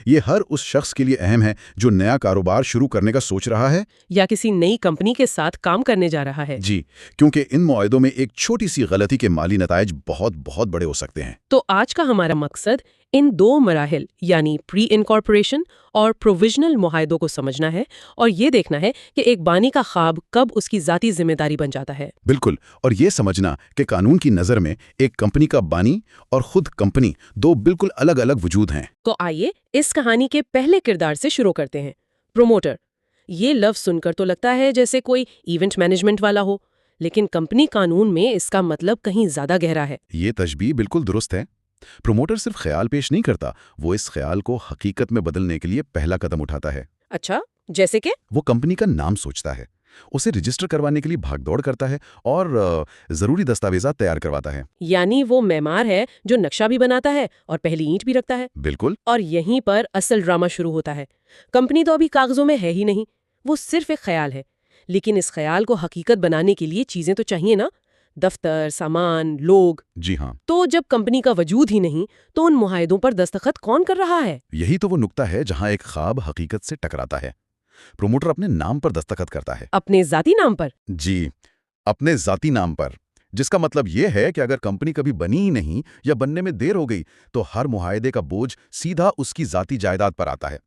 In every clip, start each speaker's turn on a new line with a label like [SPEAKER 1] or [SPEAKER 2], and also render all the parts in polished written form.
[SPEAKER 1] یہ ہر اس شخص کے لیے اہم ہے جو نیا کاروبار شروع کرنے کا سوچ رہا ہے
[SPEAKER 2] یا کسی نئی کمپنی کے ساتھ کام کرنے جا رہا ہے۔
[SPEAKER 1] جی، کیونکہ ان معاہدوں میں ایک چھوٹی سی غلطی کے مالی نتائج بہت بہت بڑے ہو سکتے ہیں۔
[SPEAKER 2] تو آج کا ہمارا مقصد ان دو مراحل یعنی پری انکارپوریشن اور پروویژنل معاہدوں کو سمجھنا ہے اور یہ دیکھنا ہے کہ ایک بانی کا خواب کب اس کی ذاتی ذمہ داری بن جاتا ہے۔
[SPEAKER 1] بالکل، اور یہ سمجھنا کہ قانون کی نظر میں ایک کمپنی کا بانی اور خود کمپنی دو بالکل الگ الگ وجود ہیں۔
[SPEAKER 2] تو آئیے اس کہانی کے پہلے کردار سے شروع کرتے ہیں، پروموٹر۔ یہ لفظ سن کر تو لگتا ہے جیسے کوئی ایونٹ مینجمنٹ والا ہو، لیکن کمپنی قانون میں اس کا مطلب کہیں زیادہ گہرا ہے۔
[SPEAKER 1] یہ تشبیہ بالکل درست ہے۔ پروموٹر صرف خیال پیش نہیں کرتا، وہ اس خیال کو حقیقت میں بدلنے کے لیے پہلا قدم اٹھاتا ہے۔
[SPEAKER 2] اچھا، جیسے کہ؟
[SPEAKER 1] وہ کمپنی کا نام سوچتا ہے، اسے رجسٹر کروانے کے لیے بھاگ دوڑ کرتا ہے اور ضروری دستاویزات تیار کرواتا ہے۔
[SPEAKER 2] یعنی وہ معمار ہے جو نقشہ بھی بناتا ہے اور پہلی اینٹ بھی رکھتا ہے۔
[SPEAKER 1] بالکل۔
[SPEAKER 2] اور یہیں پر اصل ڈرامہ شروع ہوتا ہے۔ کمپنی تو ابھی کاغذوں میں ہے ہی نہیں، وہ صرف ایک خیال ہے، لیکن اس خیال کو حقیقت بنانے کے لیے چیزیں تو چاہیے نا، دفتر، سامان، لوگ۔
[SPEAKER 1] جی ہاں۔
[SPEAKER 2] تو جب کمپنی کا وجود ہی نہیں تو ان معاہدوں پر دستخط کون کر رہا ہے؟
[SPEAKER 1] یہی تو وہ نقطہ ہے جہاں ایک خواب حقیقت سے ٹکراتا ہے۔ پروموٹر اپنے نام پر دستخط کرتا ہے۔
[SPEAKER 2] اپنے ذاتی نام پر؟
[SPEAKER 1] جی، اپنے ذاتی نام پر، جس کا مطلب یہ ہے کہ اگر کمپنی کبھی بنی ہی نہیں یا بننے میں دیر ہو گئی تو ہر معاہدے کا بوجھ سیدھا اس کی ذاتی جائیداد پر آتا ہے۔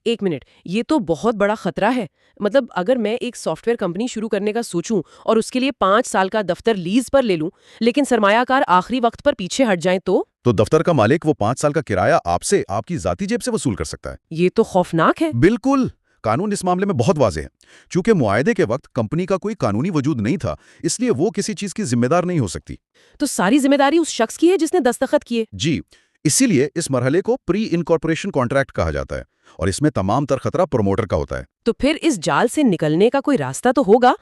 [SPEAKER 2] ایک منٹ، یہ تو بہت بڑا خطرہ ہے۔ مطلب اگر میں ایک سافٹ ویئر کمپنی شروع کرنے کا سوچوں اور اس کے لیے 5 سال کا دفتر لیز پر لے لوں، لیکن سرمایہ کار آخری وقت پر پیچھے ہٹ جائیں تو
[SPEAKER 1] دفتر کا مالک وہ 5 سال کا کرایہ آپ سے، آپ کی ذاتی جیب سے وصول کر سکتا ہے۔
[SPEAKER 2] یہ تو خوفناک ہے۔
[SPEAKER 1] بالکل، قانون اس معاملے میں بہت واضح ہے۔ چونکہ معاہدے کے وقت کمپنی کا کوئی قانونی وجود نہیں تھا، اس لیے وہ کسی چیز کی ذمہ دار نہیں ہو سکتی۔
[SPEAKER 2] تو ساری ذمہ داری اس شخص کی ہے جس نے دستخط کیے؟
[SPEAKER 1] جی، اسی لیے اس مرحلے کو پری انکارپوریشن کانٹریکٹ کہا جاتا ہے اور اس میں تمام تر خطرہ پروموٹر کا ہوتا ہے۔
[SPEAKER 2] تو پھر اس جال سے نکلنے کا کوئی راستہ تو ہوگا؟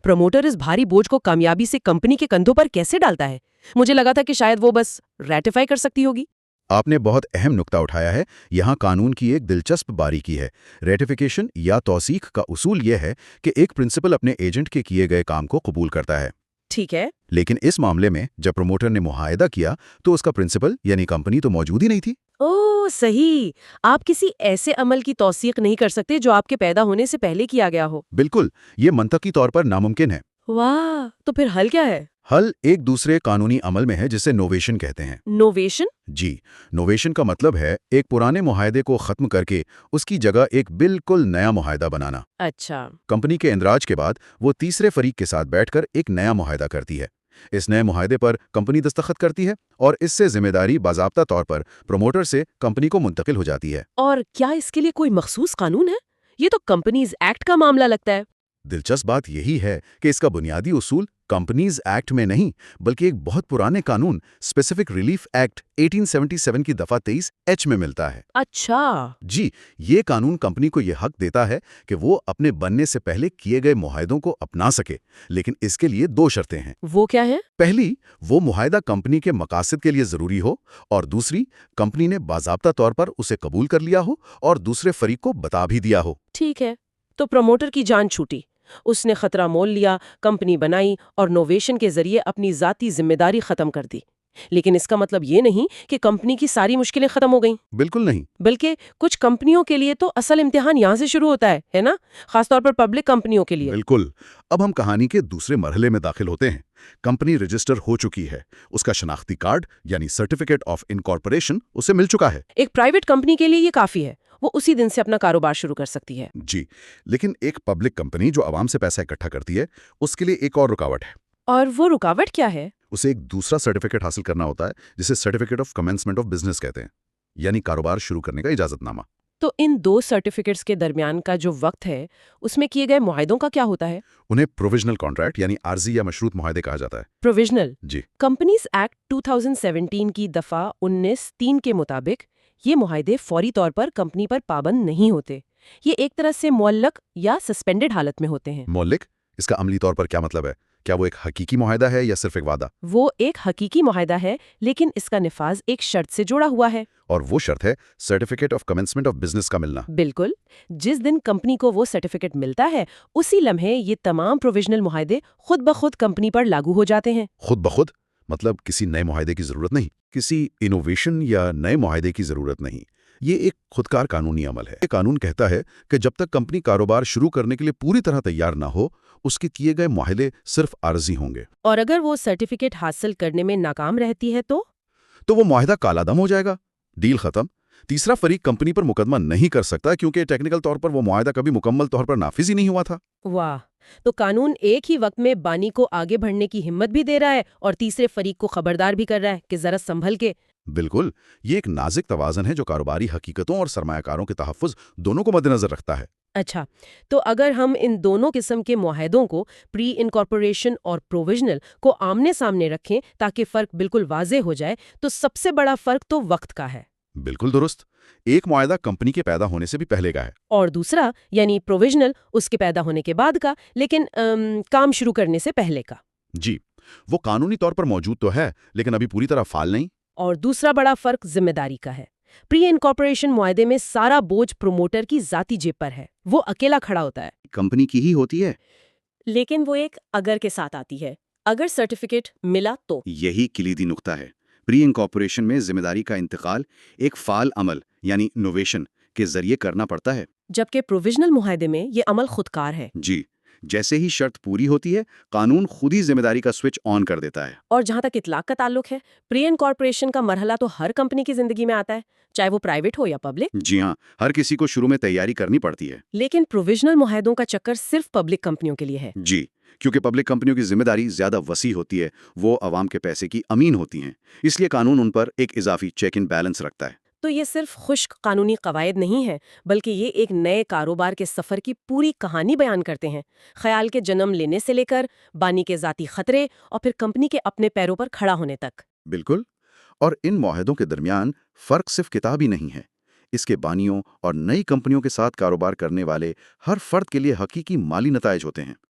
[SPEAKER 2] پروموٹر اس بھاری بوجھ کو کامیابی سے کمپنی کے کندھوں پر کیسے ڈالتا ہے؟ مجھے لگا تھا کہ شاید وہ بس ریٹیفائی کر سکتی ہوگی۔
[SPEAKER 1] آپ نے بہت اہم نقطہ اٹھایا ہے۔ یہاں قانون کی ایک دلچسپ باریکی ہے۔ ریٹیفیکیشن یا توثیق کا اصول یہ ہے کہ ایک پرنسپل اپنے ایجنٹ کے کیے گئے کام کو قبول کرتا ہے۔
[SPEAKER 2] ٹھیک ہے۔
[SPEAKER 1] لیکن اس معاملے میں جب پروموٹر نے معاہدہ کیا تو اس کا پرنسپل یعنی کمپنی تو موجود ہی نہیں تھی۔
[SPEAKER 2] اوہ صحیح، آپ کسی ایسے عمل کی توثیق نہیں کر سکتے جو آپ کے پیدا ہونے سے پہلے کیا گیا ہو۔
[SPEAKER 1] بالکل، یہ منطقی طور پر ناممکن ہے۔
[SPEAKER 2] واہ، تو پھر حل کیا ہے؟
[SPEAKER 1] حل ایک دوسرے قانونی عمل میں ہے جسے نوویشن کہتے ہیں۔
[SPEAKER 2] نوویشن؟
[SPEAKER 1] جی، نوویشن کا مطلب ہے ایک پرانے معاہدے کو ختم کر کے اس کی جگہ ایک بالکل نیا معاہدہ بنانا۔
[SPEAKER 2] اچھا۔
[SPEAKER 1] کمپنی کے اندراج کے بعد وہ تیسرے فریق کے ساتھ بیٹھ کر ایک نیا معاہدہ کرتی ہے۔ اس نئے معاہدے پر کمپنی دستخط کرتی ہے اور اس سے ذمہ داری باضابطہ طور پر پروموٹر سے کمپنی کو منتقل ہو جاتی ہے۔
[SPEAKER 2] اور کیا اس کے لیے کوئی مخصوص قانون ہے؟ یہ تو کمپنیز ایکٹ کا معاملہ لگتا ہے۔
[SPEAKER 1] دلچسپ بات یہی ہے کہ اس کا بنیادی اصول کمپنیز ایکٹ میں نہیں بلکہ ایک بہت پرانے قانون اسپیسیفک ریلیف ایکٹ 1877 کی دفعہ 23H میں ملتا ہے۔
[SPEAKER 2] اچھا۔
[SPEAKER 1] جی، یہ قانون کمپنی کو یہ حق دیتا ہے کہ وہ اپنے بننے سے پہلے کیے گئے معاہدوں کو اپنا سکے، لیکن اس کے لیے 2 شرطیں ہیں۔
[SPEAKER 2] وہ کیا ہے؟
[SPEAKER 1] پہلی، وہ معاہدہ کمپنی کے مقاصد کے لیے ضروری ہو، اور دوسری، کمپنی نے باضابطہ طور پر اسے قبول کر لیا ہو اور دوسرے فریق کو بتا بھی دیا ہو۔
[SPEAKER 2] ٹھیک ہے، تو پروموٹر کی جان چھوٹی، اس نے خطرہ مول لیا، کمپنی بنائی اور نوویشن کے ذریعے اپنی ذاتی ذمہ داری ختم کر دی۔ لیکن اس کا مطلب یہ نہیں کہ کمپنی کی ساری مشکلیں ختم ہو گئیں۔
[SPEAKER 1] بالکل نہیں۔
[SPEAKER 2] بلکہ کچھ کمپنیوں کے لیے تو اصل امتحان یہاں سے شروع ہوتا ہے نا؟ خاص طور پر پبلک کمپنیوں کے لیے۔
[SPEAKER 1] بالکل۔ اب ہم کہانی کے دوسرے مرحلے میں داخل ہوتے ہیں۔ کمپنی رجسٹر ہو چکی ہے، اس کا شناختی کارڈ یعنی سرٹیفکیٹ آف انکارپوریشن اسے مل چکا ہے۔
[SPEAKER 2] ایک پرائیویٹ کمپنی کے لیے یہ کافی ہے، وہ اسی دن سے اپنا کاروبار شروع کر سکتی ہے۔
[SPEAKER 1] جی، لیکن ایک پبلک کمپنی جو عوام سے پیسہ اکٹھا کرتی ہے، اس کے لیے ایک اور رکاوٹ ہے۔
[SPEAKER 2] اور وہ رکاوٹ کیا ہے؟
[SPEAKER 1] اسے ایک دوسرا سرٹیفکیٹ حاصل کرنا ہوتا ہے جسے certificate of commencement of business کہتے ہیں، یعنی کاروبار شروع کرنے کا اجازت نامہ۔
[SPEAKER 2] تو ان 2 سرٹیفکیٹس کے درمیان کا جو وقت ہے اس میں کیے گئے معاہدوں کا کیا ہوتا ہے؟
[SPEAKER 1] انہیں پروویژنل کانٹریکٹ یعنی عارضی یا مشروط معاہدے کہا جاتا ہے۔
[SPEAKER 2] پروویژنل؟
[SPEAKER 1] جی۔
[SPEAKER 2] کمپنیز ایکٹ 2017 کی دفعہ 19(3) کے مطابق یہ معاہدے فوری طور پر کمپنی پر پابند نہیں ہوتے، یہ ایک طرح سے معلق یا سسپینڈڈ حالت میں ہوتے ہیں۔
[SPEAKER 1] معلق؟ اس کا عملی طور پر کیا مطلب ہے؟ کیا وہ ایک حقیقی معاہدہ ہے یا صرف ایک وعدہ؟
[SPEAKER 2] وہ ایک حقیقی معاہدہ ہے، لیکن اس کا نفاذ ایک شرط سے جڑا ہوا ہے۔
[SPEAKER 1] اور وہ شرط ہے certificate of commencement of business کا ملنا۔
[SPEAKER 2] بالکل، جس دن کمپنی کو وہ سرٹیفکیٹ ملتا ہے اسی لمحے یہ تمام پروویژنل معاہدے خود بخود کمپنی پر لاگو ہو جاتے ہیں۔
[SPEAKER 1] خود بخود؟ مطلب کسی نئے معاہدے کی ضرورت نہیں، کسی انوویشن یا نئے معاہدے کی ضرورت نہیں، یہ ایک خودکار قانونی عمل ہے۔ یہ قانون کہتا ہے کہ جب تک کمپنی کاروبار شروع کرنے کے لیے پوری طرح تیار نہ ہو، اس کے کیے گئے معاہدے صرف عارضی ہوں گے۔
[SPEAKER 2] اور اگر وہ سرٹیفکیٹ حاصل کرنے میں ناکام رہتی ہے تو
[SPEAKER 1] وہ معاہدہ کالا دم ہو جائے گا، ڈیل ختم۔ تیسرا فریق کمپنی پر مقدمہ نہیں کر سکتا کیونکہ ٹیکنیکل طور پر وہ معاہدہ کبھی مکمل طور پر نافذ ہی نہیں ہوا تھا۔
[SPEAKER 2] واہ، تو قانون ایک ہی وقت میں بانی کو آگے بڑھنے کی ہمت بھی دے رہا ہے اور تیسرے فریق کو خبردار بھی کر رہا ہے کہ ذرا سنبھل کے۔
[SPEAKER 1] بالکل، یہ ایک نازک توازن ہے جو کاروباری حقیقتوں اور سرمایہ کاروں کے تحفظ دونوں کو مد نظر رکھتا ہے۔
[SPEAKER 2] اچھا، تو اگر ہم ان دونوں قسم کے معاہدوں کو پری انکارپوریشن اور پروویژنل کو آمنے سامنے رکھیں تاکہ فرق بالکل واضح ہو جائے، تو سب سے بڑا فرق تو وقت کا ہے۔
[SPEAKER 1] بالکل درست۔ ایک معاہدہ کمپنی کے پیدا ہونے سے بھی پہلے کا ہے،
[SPEAKER 2] اور دوسرا یعنی پروویژنل اس کے پیدا ہونے کے بعد کا، لیکن کام شروع کرنے سے پہلے کا۔
[SPEAKER 1] جی، وہ قانونی طور پر موجود تو ہے لیکن ابھی پوری طرح فعال نہیں۔
[SPEAKER 2] اور دوسرا بڑا فرق ذمہ داری کا ہے۔ پری انکارپوریشن معاہدے میں سارا بوجھ پروموٹر کی ذاتی جیب پر ہے، وہ اکیلا کھڑا ہوتا ہے،
[SPEAKER 1] کمپنی کی ہی ہوتی ہے۔
[SPEAKER 2] لیکن وہ ایک اگر کے ساتھ آتی ہے، اگر سرٹیفکیٹ ملا تو۔
[SPEAKER 1] یہی کلیدی نقطہ ہے۔ پری انکارپوریشن میں ذمہ داری کا انتقال ایک فعال عمل یعنی نوویشن کے ذریعے کرنا پڑتا ہے۔
[SPEAKER 2] جبکہ پروویژنل معاہدے میں یہ عمل خودکار ہے۔
[SPEAKER 1] جی، جیسے ہی شرط پوری ہوتی ہے، قانون خود ہی ذمہ داری کا سوئچ آن کر دیتا ہے۔
[SPEAKER 2] اور جہاں تک اطلاق کا تعلق ہے، پری انکارپوریشن کا مرحلہ تو ہر کمپنی کی زندگی میں آتا ہے، چاہے وہ پرائیویٹ ہو یا پبلک۔
[SPEAKER 1] جی ہاں، ہر کسی کو شروع میں تیاری کرنی پڑتی ہے۔
[SPEAKER 2] لیکن پروویژنل معاہدوں کا چکر صرف پبلک کمپنیوں کے لیے ہے۔
[SPEAKER 1] جی، کیونکہ پبلک کمپنیوں کی ذمہ داری زیادہ وسیع ہوتی ہے، وہ عوام کے پیسے کی امین ہوتی ہیں، اس لیے قانون ان پر ایک اضافی چیک ان بیلنس رکھتا ہے۔
[SPEAKER 2] تو یہ صرف خشک قانونی قواعد نہیں ہے، بلکہ یہ ایک نئے کاروبار کے سفر کی پوری کہانی بیان کرتے ہیں، خیال کے جنم لینے سے لے کر بانی کے ذاتی خطرے اور پھر کمپنی کے اپنے پیروں پر کھڑا ہونے تک۔
[SPEAKER 1] بالکل، اور ان معاہدوں کے درمیان فرق صرف کتابی نہیں ہے، اس کے بانیوں اور نئی کمپنیوں کے ساتھ کاروبار کرنے والے ہر فرد کے لیے حقیقی مالی نتائج ہوتے ہیں۔